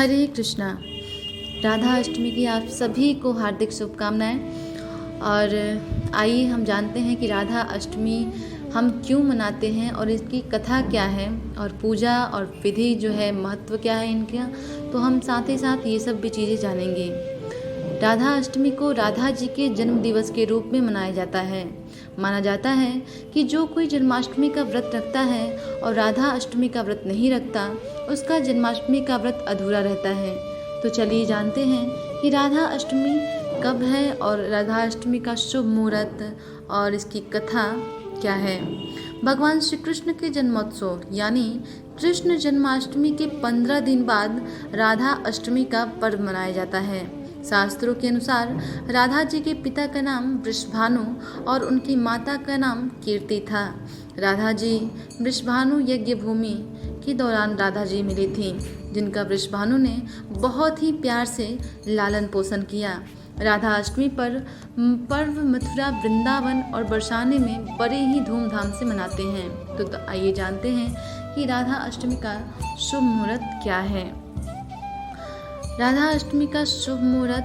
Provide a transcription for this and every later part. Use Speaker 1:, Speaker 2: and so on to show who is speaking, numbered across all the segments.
Speaker 1: हरे कृष्णा। राधा अष्टमी की आप सभी को हार्दिक शुभकामनाएं। और आइए हम जानते हैं कि राधा अष्टमी हम क्यों मनाते हैं और इसकी कथा क्या है और पूजा और विधि जो है महत्व क्या है इनका। तो हम साथ ही साथ ये सब भी चीज़ें जानेंगे। राधा अष्टमी को राधा जी के जन्म दिवस के रूप में मनाया जाता है। माना जाता है कि जो कोई जन्माष्टमी का व्रत रखता है और राधा अष्टमी का व्रत नहीं रखता, उसका जन्माष्टमी का व्रत अधूरा रहता है। तो चलिए जानते हैं कि राधा अष्टमी कब है और राधा अष्टमी का शुभ मुहूर्त और इसकी कथा क्या है। भगवान श्री कृष्ण के जन्मोत्सव यानी कृष्ण जन्माष्टमी के 15 दिन बाद राधा अष्टमी का पर्व मनाया जाता है। शास्त्रों के अनुसार राधा जी के पिता का नाम वृषभानु और उनकी माता का नाम कीर्ति था। राधा जी वृषभानु यज्ञ भूमि के दौरान राधा जी मिली थी, जिनका वृषभानु ने बहुत ही प्यार से लालन पोषण किया। राधा अष्टमी पर पर्व मथुरा, वृंदावन और बरसाने में बड़े ही धूमधाम से मनाते हैं। तो आइए जानते हैं कि राधा अष्टमी का शुभ मुहूर्त क्या है। राधा अष्टमी का शुभ मुहूर्त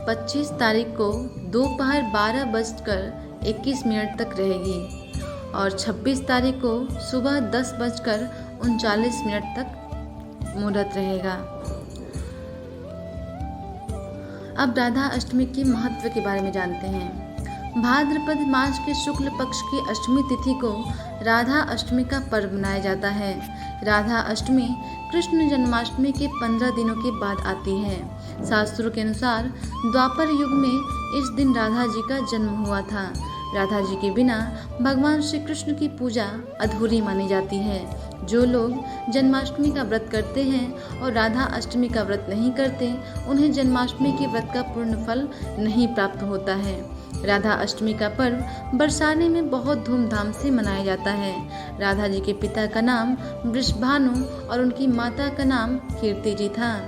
Speaker 1: 25 तारीख को दोपहर 12:21 तक रहेगी और 26 तारीख को सुबह 10:39 तक मुहूर्त रहेगा। अब राधा अष्टमी के महत्व के बारे में जानते हैं। भाद्रपद मास के शुक्ल पक्ष की अष्टमी तिथि को राधा अष्टमी का पर्व मनाया जाता है। राधा अष्टमी कृष्ण जन्माष्टमी के 15 दिनों के बाद आती है। शास्त्रों के अनुसार द्वापर युग में इस दिन राधा जी का जन्म हुआ था। राधा जी के बिना भगवान श्री कृष्ण की पूजा अधूरी मानी जाती है। जो लोग जन्माष्टमी का व्रत करते हैं और राधा अष्टमी का व्रत नहीं करते, उन्हें जन्माष्टमी के व्रत का पूर्ण फल नहीं प्राप्त होता है। राधा अष्टमी का पर्व बरसाने में बहुत धूमधाम से मनाया जाता है। राधा जी के पिता का नाम वृषभानु और उनकी माता का नाम कीर्ति जी था।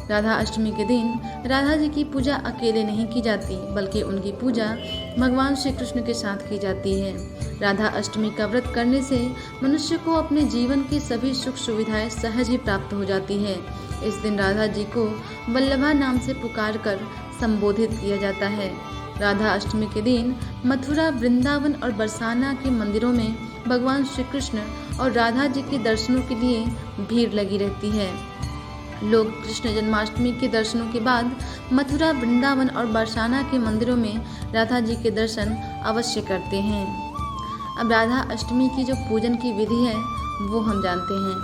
Speaker 1: राधा अष्टमी के दिन राधा जी की पूजा अकेले नहीं की जाती, बल्कि उनकी पूजा भगवान श्री कृष्ण के साथ की जाती है। राधा अष्टमी का व्रत करने से मनुष्य को अपने जीवन की सभी सुख सुविधाएं सहज ही प्राप्त हो जाती है। इस दिन राधा जी को वल्लभा नाम से पुकार कर संबोधित किया जाता है। राधा अष्टमी के दिन मथुरा, वृंदावन और बरसाना के मंदिरों में भगवान श्री कृष्ण और राधा जी के दर्शनों के लिए भीड़ लगी रहती है। लोग कृष्ण जन्माष्टमी के दर्शनों के बाद मथुरा, वृंदावन और बरसाना के मंदिरों में राधा जी के दर्शन अवश्य करते हैं। अब राधा अष्टमी की जो पूजन की विधि है वो हम जानते हैं।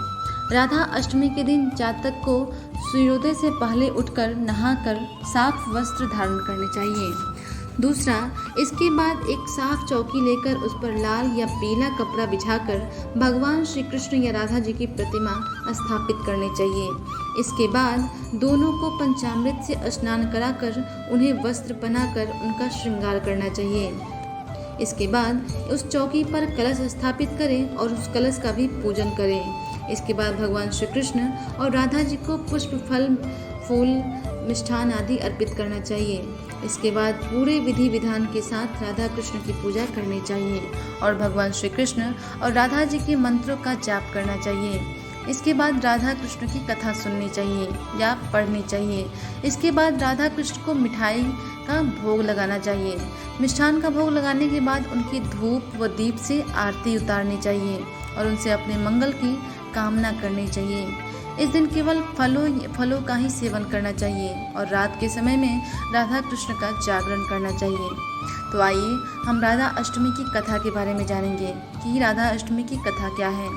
Speaker 1: राधा अष्टमी के दिन जातक को सूर्योदय से पहले उठकर नहाकर साफ वस्त्र धारण करने चाहिए। दूसरा, इसके बाद एक साफ चौकी लेकर उस पर लाल या पीला कपड़ा बिछाकर भगवान श्री कृष्ण या राधा जी की प्रतिमा स्थापित करनी चाहिए। इसके बाद दोनों को पंचामृत से स्नान कराकर उन्हें वस्त्र पहनाकर उनका श्रृंगार करना चाहिए। इसके बाद उस चौकी पर कलश स्थापित करें और उस कलश का भी पूजन करें। इसके बाद भगवान श्री कृष्ण और राधा जी को पुष्प, फल, फूल, मिष्ठान आदि अर्पित करना चाहिए। इसके बाद पूरे विधि विधान के साथ राधा कृष्ण की पूजा करनी चाहिए और भगवान श्री कृष्ण और राधा जी के मंत्रों का जाप करना चाहिए। इसके बाद राधा कृष्ण की कथा सुननी चाहिए या पढ़नी चाहिए। इसके बाद राधा कृष्ण को मिठाई का भोग लगाना चाहिए। मिष्ठान का भोग लगाने के बाद उनकी धूप व दीप से आरती उतारनी चाहिए और उनसे अपने मंगल की कामना करनी चाहिए। इस दिन केवल फलों का ही सेवन करना चाहिए और रात के समय में राधा कृष्ण का जागरण करना चाहिए। तो आइए हम राधा अष्टमी की कथा के बारे में जानेंगे कि राधा अष्टमी की कथा क्या है।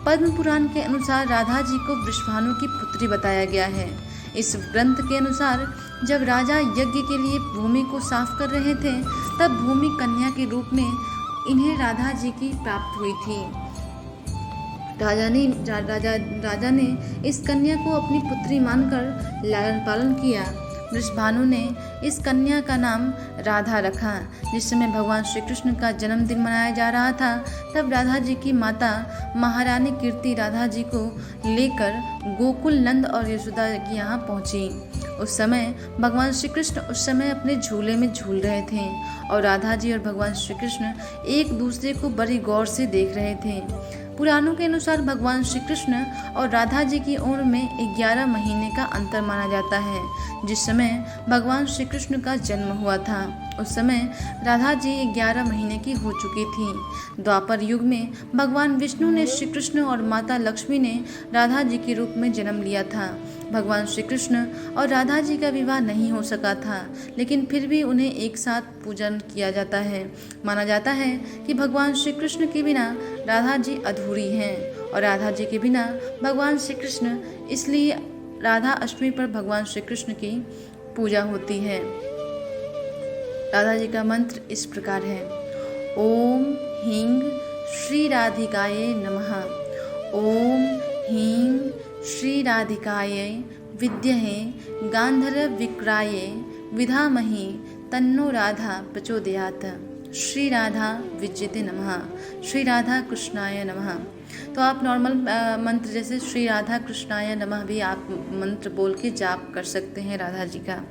Speaker 1: पद्म पुराण के अनुसार राधा जी को वृषभानु की पुत्री बताया गया है। इस ग्रंथ के अनुसार जब राजा यज्ञ के लिए भूमि को साफ कर रहे थे, तब भूमि कन्या के रूप में इन्हें राधा जी की प्राप्त हुई थी। राजा ने इस कन्या को अपनी पुत्री मानकर लालन पालन किया। वृषभानु ने इस कन्या का नाम राधा रखा। जिस समय भगवान श्री कृष्ण का जन्मदिन मनाया जा रहा था, तब राधा जी की माता महारानी कीर्ति राधा जी को लेकर गोकुल नंद और यशोदा के यहाँ पहुँची। उस समय भगवान श्री कृष्ण अपने झूले में झूल रहे थे और राधा जी और भगवान श्री कृष्ण एक दूसरे को बड़ी गौर से देख रहे थे। पुराणों के अनुसार भगवान श्री कृष्ण और राधा जी की उम्र में 11 महीने का अंतर माना जाता है। जिस समय भगवान श्री कृष्ण का जन्म हुआ था उस समय राधा जी 11 महीने की हो चुकी थी। द्वापर युग में भगवान विष्णु ने श्री कृष्ण और माता लक्ष्मी ने राधा जी के रूप में जन्म लिया था। भगवान श्री कृष्ण और राधा जी का विवाह नहीं हो सका था, लेकिन फिर भी उन्हें एक साथ पूजन किया जाता है। माना जाता है कि भगवान श्री कृष्ण के बिना राधा जी अधूरी हैं और राधा जी के बिना भगवान श्री कृष्ण, इसलिए राधा अष्टमी पर भगवान श्री कृष्ण की पूजा होती है। राधा जी का मंत्र इस प्रकार है: ओम ह्रीं श्री राधिकाये नमः। ओम ह्रीं श्री राधिकाये विद्महे गांधर्वविक्राये विधामहि तन्नो राधा प्रचोदयात्। श्री राधा विजयते नमः। श्री राधा कृष्णाय नमः। तो आप नॉर्मल मंत्र जैसे श्री राधा कृष्णाय नमः भी आप मंत्र बोल के जाप कर सकते हैं राधा जी का।